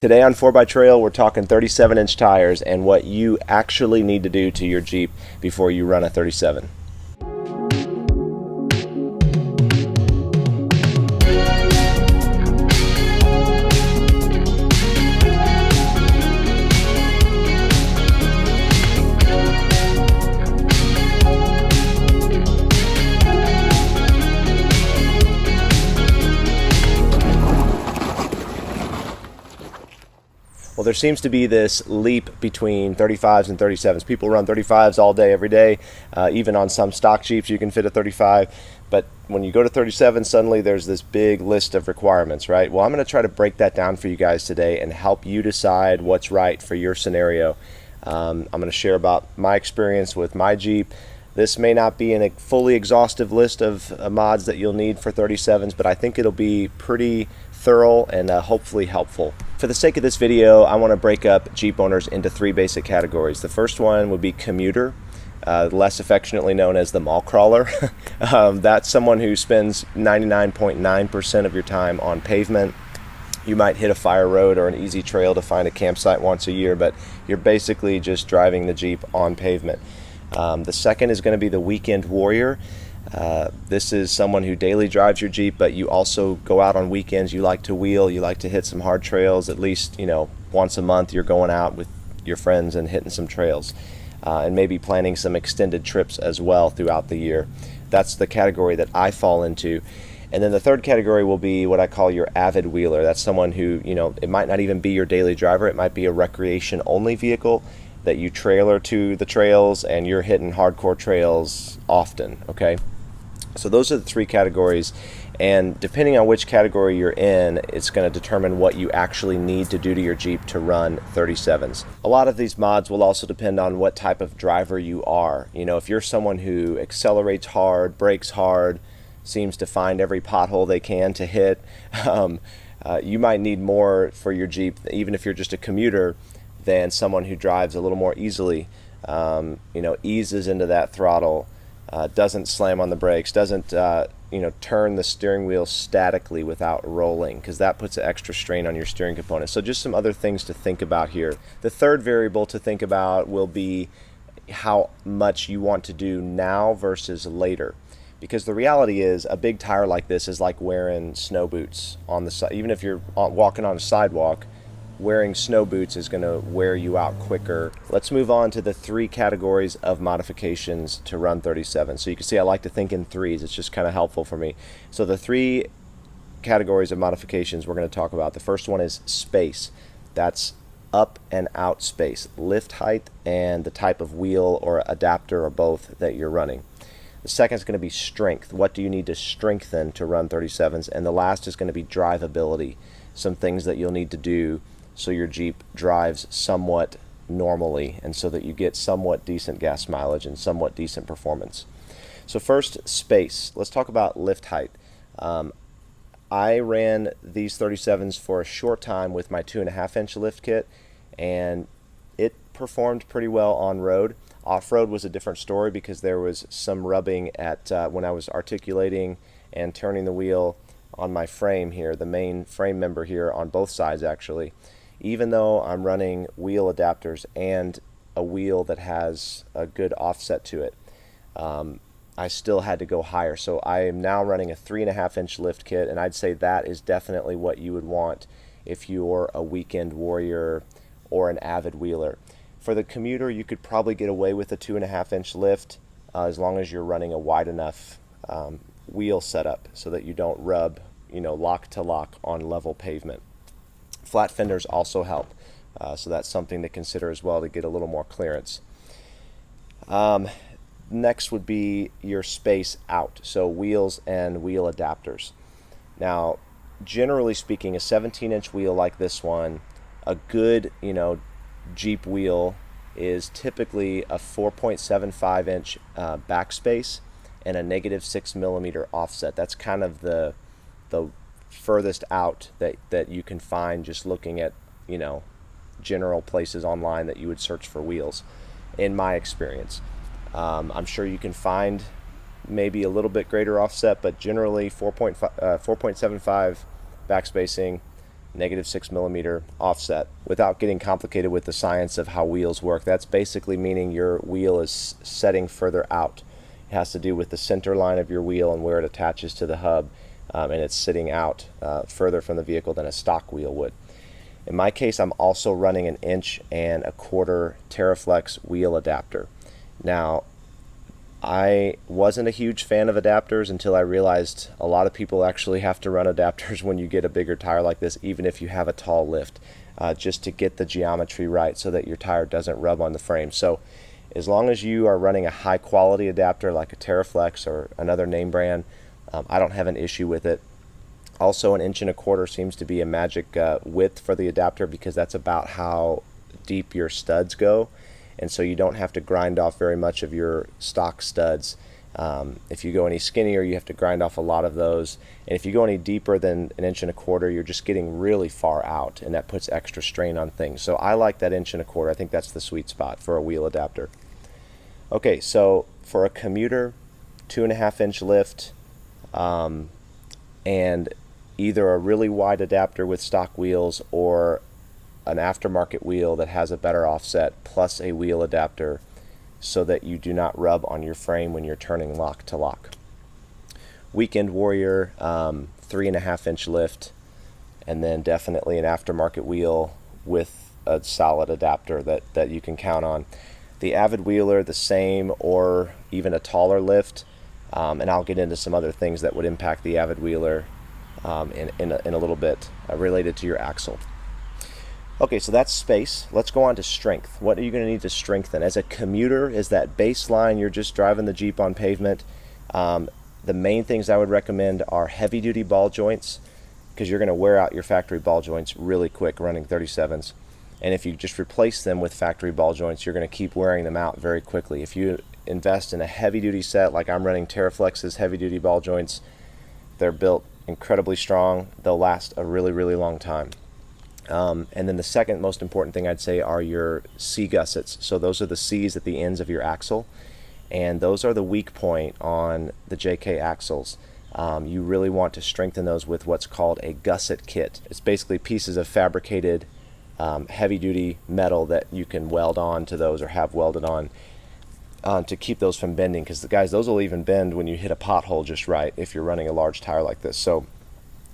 Today on 4x Trail, we're talking 37-inch tires and what you actually need to do to your Jeep before you run a 37. Well, there seems to be this leap between 35s and 37s. People run 35s all day, every day. Even on some stock Jeeps, you can fit a 35. But when you go to 37, suddenly there's this big list of requirements, right? Well, I'm going to try to break that down for you guys today and help you decide what's right for your scenario. I'm going to share about my experience with my Jeep. This may not be in a fully exhaustive list of mods that you'll need for 37s, but I think it'll be pretty thorough and hopefully helpful. For the sake of this video, I want to break up Jeep owners into three basic categories. The first one would be commuter, less affectionately known as the mall crawler. That's someone who spends 99.9% of your time on pavement. You might hit a fire road or an easy trail to find a campsite once a year, but you're basically just driving the Jeep on pavement. The second is going to be the weekend warrior. This is someone who daily drives your Jeep, but you also go out on weekends. You like to wheel, you like to hit some hard trails. At least, once a month you're going out with your friends and hitting some trails, and maybe planning some extended trips as well throughout the year. That's the category that I fall into. And then the third category will be what I call your avid wheeler. That's someone who, it might not even be your daily driver. It might be a recreation only vehicle that you trailer to the trails and you're hitting hardcore trails often, okay? So those are the three categories, and depending on which category you're in, it's going to determine what you actually need to do to your Jeep to run 37s. A lot of these mods will also depend on what type of driver you are. If you're someone who accelerates hard, brakes hard, seems to find every pothole they can to hit, you might need more for your Jeep, even if you're just a commuter, than someone who drives a little more easily, eases into that throttle, doesn't slam on the brakes, doesn't turn the steering wheel statically without rolling, because that puts an extra strain on your steering component. So just some other things to think about here. The third variable to think about will be how much you want to do now versus later, because the reality is a big tire like this is like wearing snow boots on the side. Even if you're walking on a sidewalk, wearing snow boots is going to wear you out quicker. Let's move on to the three categories of modifications to run 37. So you can see I like to think in threes. It's just kind of helpful for me. So the three categories of modifications we're going to talk about. The first one is space. That's up and out space, lift height, and the type of wheel or adapter or both that you're running. The second is going to be strength. What do you need to strengthen to run 37s? And the last is going to be drivability. Some things that you'll need to do so your Jeep drives somewhat normally and so that you get somewhat decent gas mileage and somewhat decent performance. So first, space. Let's talk about lift height. I ran these 37s for a short time with my 2.5-inch lift kit, and it performed pretty well on road. Off-road was a different story because there was some rubbing at when I was articulating and turning the wheel on my frame here, the main frame member here on both sides actually. Even though I'm running wheel adapters and a wheel that has a good offset to it, I still had to go higher. So I am now running a 3.5-inch lift kit, and I'd say that is definitely what you would want if you're a weekend warrior or an avid wheeler. For the commuter, you could probably get away with a 2.5-inch lift as long as you're running a wide enough wheel setup so that you don't rub, lock to lock on level pavement. Flat fenders also help, so that's something to consider as well to get a little more clearance. Next would be your space out, so wheels and wheel adapters. Now, generally speaking, a 17-inch wheel like this one, a good, Jeep wheel is typically a 4.75-inch backspace and a -6mm offset. That's kind of the furthest out that you can find just looking at general places online that you would search for wheels, in my experience. I'm sure you can find maybe a little bit greater offset, but generally 4.75 backspacing, -6 mm offset. Without getting complicated with the science of how wheels work, that's basically meaning your wheel is setting further out. It has to do with the center line of your wheel and where it attaches to the hub, and it's sitting out further from the vehicle than a stock wheel would. In my case, I'm also running an 1.25" Terraflex wheel adapter. Now, I wasn't a huge fan of adapters until I realized a lot of people actually have to run adapters when you get a bigger tire like this, even if you have a tall lift, just to get the geometry right so that your tire doesn't rub on the frame. So as long as you are running a high quality adapter like a Terraflex or another name brand, I don't have an issue with it. Also, an 1.25" seems to be a magic width for the adapter, because that's about how deep your studs go. And so you don't have to grind off very much of your stock studs. If you go any skinnier, you have to grind off a lot of those. And if you go any deeper than an 1.25", you're just getting really far out, and that puts extra strain on things. So I like that 1.25". I think that's the sweet spot for a wheel adapter. Okay, so for a commuter, 2.5" lift, and either a really wide adapter with stock wheels or an aftermarket wheel that has a better offset plus a wheel adapter, so that you do not rub on your frame when you're turning lock to lock. Weekend Warrior, 3.5" lift, and then definitely an aftermarket wheel with a solid adapter that you can count on. The Avid Wheeler, the same or even a taller lift, and I'll get into some other things that would impact the Avid Wheeler in a little bit related to your axle. Okay, so that's space. Let's go on to strength. What are you going to need to strengthen? As a commuter, is that baseline, you're just driving the Jeep on pavement. The main things I would recommend are heavy-duty ball joints, because you're going to wear out your factory ball joints really quick running 37s. And if you just replace them with factory ball joints, you're going to keep wearing them out very quickly. If you invest in a heavy-duty set, like I'm running Terraflex's heavy-duty ball joints, they're built incredibly strong. They'll last a really, really long time. And then the second most important thing I'd say are your C gussets. So those are the C's at the ends of your axle, and those are the weak point on the JK axles. You really want to strengthen those with what's called a gusset kit. It's basically pieces of fabricated heavy-duty metal that you can weld on to those, or have welded on, to keep those from bending, because guys, those will even bend when you hit a pothole just right if you're running a large tire like this. So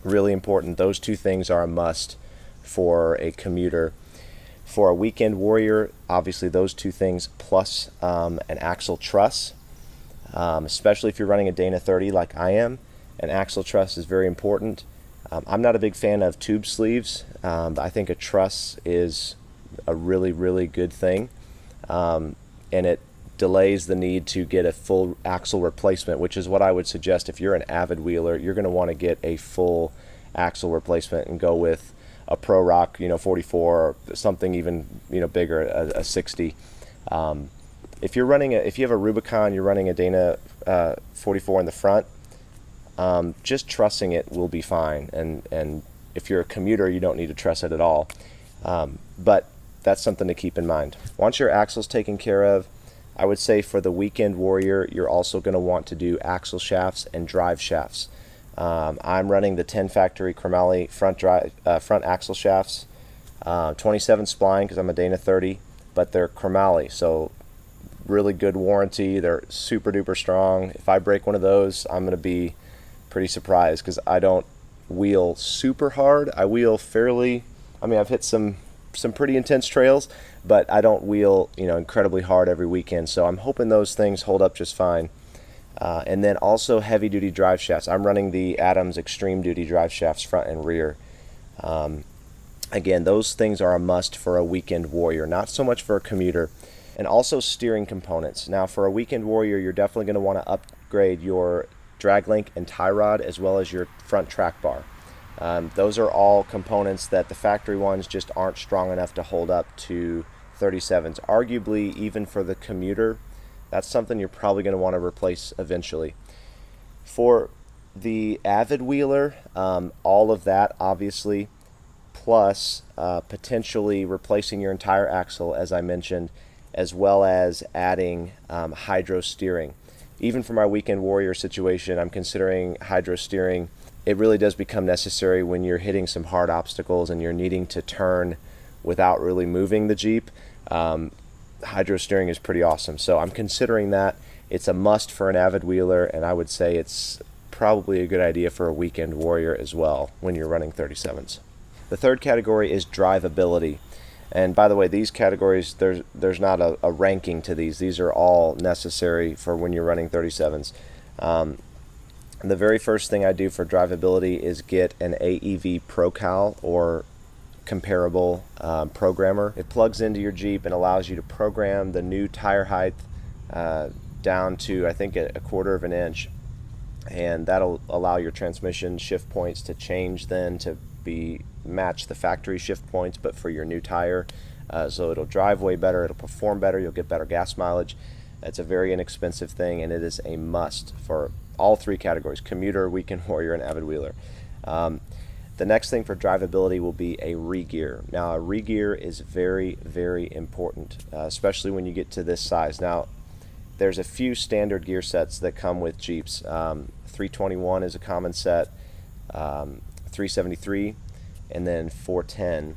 really important. Those two things are a must for a commuter. For a weekend warrior, obviously those two things plus an axle truss, especially if you're running a Dana 30 like I am. An axle truss is very important. I'm not a big fan of tube sleeves. I think a truss is a really, really good thing, and it delays the need to get a full axle replacement, which is what I would suggest. If you're an avid wheeler, you're going to want to get a full axle replacement and go with a Pro Rock, 44, or something even bigger, a 60. If you have a Rubicon, you're running a Dana 44 in the front, just trussing it will be fine. And if you're a commuter, you don't need to truss it at all. But that's something to keep in mind. Once your axle's taken care of, I would say for the weekend warrior, you're also going to want to do axle shafts and drive shafts. I'm running the 10 factory Chromaley front axle shafts, 27 spline because I'm a Dana 30, but they're Chromaley, so really good warranty. They're super duper strong. If I break one of those, I'm going to be pretty surprised, because I don't wheel super hard. I wheel fairly. I've hit some pretty intense trails, but I don't wheel incredibly hard every weekend. So I'm hoping those things hold up just fine. And then also heavy duty drive shafts. I'm running the Adams Extreme Duty drive shafts front and rear. Again, those things are a must for a weekend warrior, not so much for a commuter. And also steering components. Now for a weekend warrior, you're definitely going to want to upgrade your drag link and tie rod, as well as your front track bar. Those are all components that the factory ones just aren't strong enough to hold up to 37s. Arguably, even for the commuter, that's something you're probably going to want to replace eventually. For the avid wheeler, all of that obviously, plus potentially replacing your entire axle, as I mentioned, as well as adding hydro steering. Even for my weekend warrior situation, I'm considering hydro steering. it really does become necessary when you're hitting some hard obstacles and you're needing to turn without really moving the Jeep. Hydro steering is pretty awesome. So I'm considering that. It's a must for an avid wheeler, and I would say it's probably a good idea for a weekend warrior as well when you're running 37s. The third category is drivability. And by the way, these categories, there's not a ranking to these. These are all necessary for when you're running 37s. The very first thing I do for drivability is get an AEV ProCal or comparable programmer. It plugs into your Jeep and allows you to program the new tire height down to, I think, a quarter of an inch, and that'll allow your transmission shift points to change then to match the factory shift points, but for your new tire. So it'll drive way better, it'll perform better, you'll get better gas mileage. It's a very inexpensive thing, and it is a must for all three categories: commuter, weekend warrior, and avid wheeler. The next thing for drivability will be a re-gear. Now, a re-gear is very, very important, especially when you get to this size. Now, there's a few standard gear sets that come with Jeeps. 321 is a common set, 373, and then 410.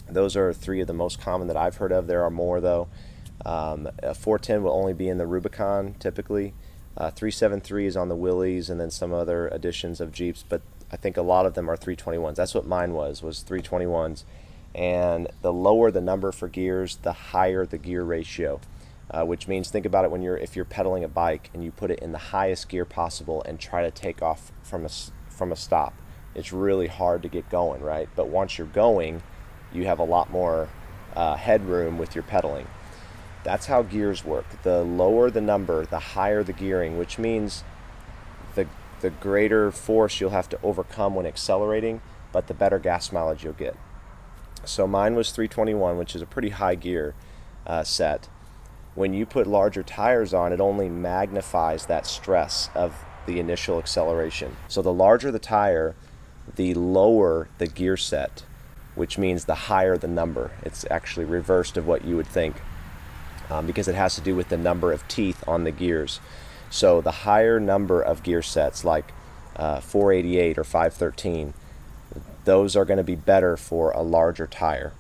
Those are three of the most common that I've heard of. There are more, though. A 410 will only be in the Rubicon, typically. 373 is on the Willys and then some other editions of Jeeps, but I think a lot of them are 321s. That's what mine was 321s. And the lower the number for gears, the higher the gear ratio, which means, think about it if you're pedaling a bike and you put it in the highest gear possible and try to take off from a stop. It's really hard to get going, right? But once you're going, you have a lot more headroom with your pedaling. That's how gears work. The lower the number, the higher the gearing, which means the greater force you'll have to overcome when accelerating, but the better gas mileage you'll get. So mine was 321, which is a pretty high gear set. When you put larger tires on, it only magnifies that stress of the initial acceleration. So the larger the tire, the lower the gear set, which means the higher the number. It's actually reversed of what you would think, because it has to do with the number of teeth on the gears. So the higher number of gear sets, like 488 or 513, those are going to be better for a larger tire,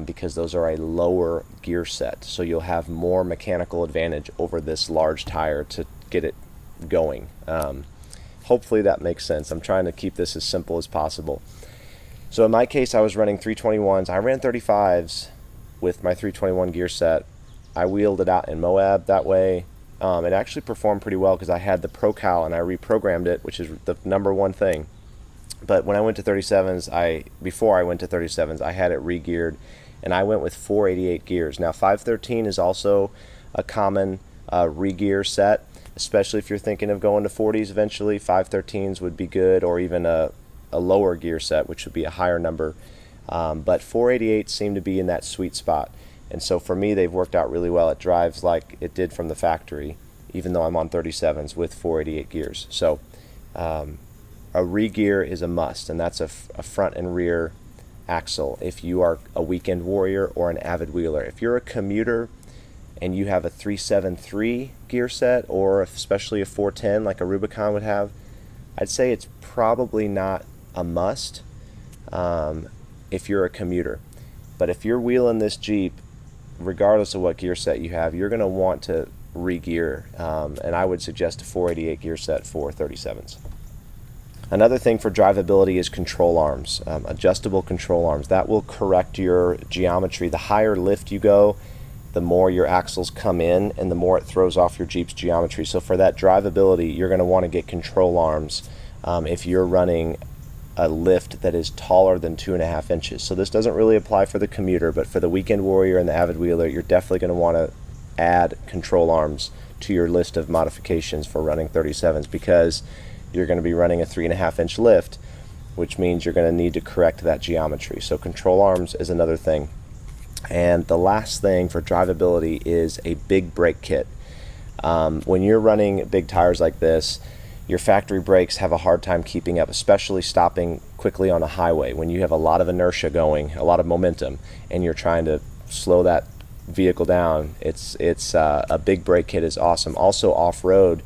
because those are a lower gear set. So you'll have more mechanical advantage over this large tire to get it going. Hopefully that makes sense. I'm trying to keep this as simple as possible. So in my case, I was running 321s. I ran 35s with my 321 gear set. I wheeled it out in Moab that way. It actually performed pretty well because I had the ProCal and I reprogrammed it, which is the number one thing. But when I went to 37s, before I went to 37s, I had it re-geared, and I went with 488 gears. Now 513 is also a common re-gear set, especially if you're thinking of going to 40s eventually. 513s would be good, or even a lower gear set, which would be a higher number. But 488 seem to be in that sweet spot. And so for me, they've worked out really well. It drives like it did from the factory, even though I'm on 37s with 488 gears. So a re-gear is a must, and that's a front and rear axle if you are a weekend warrior or an avid wheeler. If you're a commuter and you have a 373 gear set, or especially a 410 like a Rubicon would have, I'd say it's probably not a must if you're a commuter. But if you're wheeling this Jeep, regardless of what gear set you have, you're going to want to re-gear, and I would suggest a 488 gear set for 37s. Another thing for drivability is control arms, adjustable control arms. That will correct your geometry. The higher lift you go, the more your axles come in and the more it throws off your Jeep's geometry. So for that drivability, you're going to want to get control arms if you're running a lift that is taller than 2.5 inches. So this doesn't really apply for the commuter, but for the weekend warrior and the avid wheeler, you're definitely going to want to add control arms to your list of modifications for running 37s, because you're going to be running a 3.5 inch lift, which means you're going to need to correct that geometry. So control arms is another thing. And the last thing for drivability is a big brake kit. When you're running big tires like this, your factory brakes have a hard time keeping up, especially stopping quickly on a highway when you have a lot of inertia going, a lot of momentum, and you're trying to slow that vehicle down. A big brake kit is awesome. Also off-road,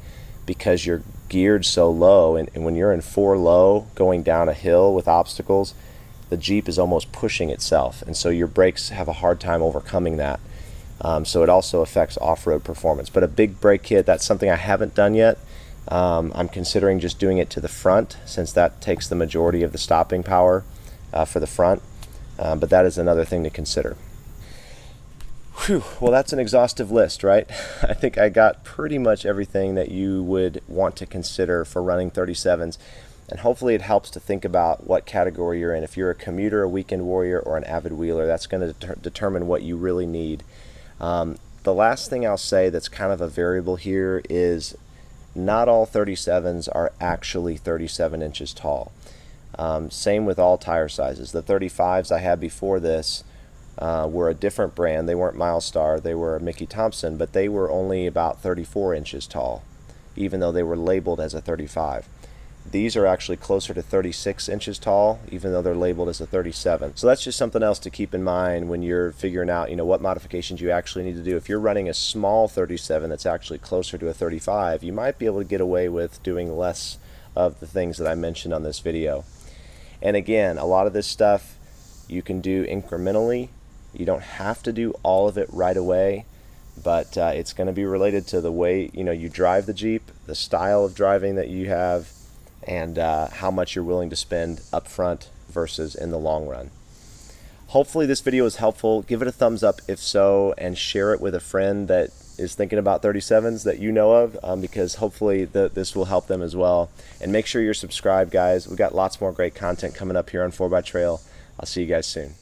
because you're geared so low, and when you're in 4 low going down a hill with obstacles, the Jeep is almost pushing itself, and so your brakes have a hard time overcoming that. So it also affects off-road performance. But a big brake kit, that's something I haven't done yet. I'm considering just doing it to the front, since that takes the majority of the stopping power for the front. But that is another thing to consider. Whew, well, that's an exhaustive list, right? I think I got pretty much everything that you would want to consider for running 37s. And hopefully it helps to think about what category you're in. If you're a commuter, a weekend warrior, or an avid wheeler, that's going to determine what you really need. The last thing I'll say that's kind of a variable here is not all 37s are actually 37 inches tall. Same with all tire sizes. The 35s I had before this were a different brand. They weren't Milestar, they were Mickey Thompson, but they were only about 34 inches tall, even though they were labeled as a 35. These are actually closer to 36 inches tall, even though they're labeled as a 37. So that's just something else to keep in mind when you're figuring out, what modifications you actually need to do. If you're running a small 37 that's actually closer to a 35, you might be able to get away with doing less of the things that I mentioned on this video. And again, a lot of this stuff you can do incrementally. You don't have to do all of it right away, but it's going to be related to the way you drive the Jeep, the style of driving that you have, and how much you're willing to spend up front versus in the long run. Hopefully this video is helpful. Give it a thumbs up if so, and share it with a friend that is thinking about 37s that you know of, because hopefully this will help them as well. And make sure you're subscribed, guys. We've got lots more great content coming up here on 4x Trail. I'll see you guys soon.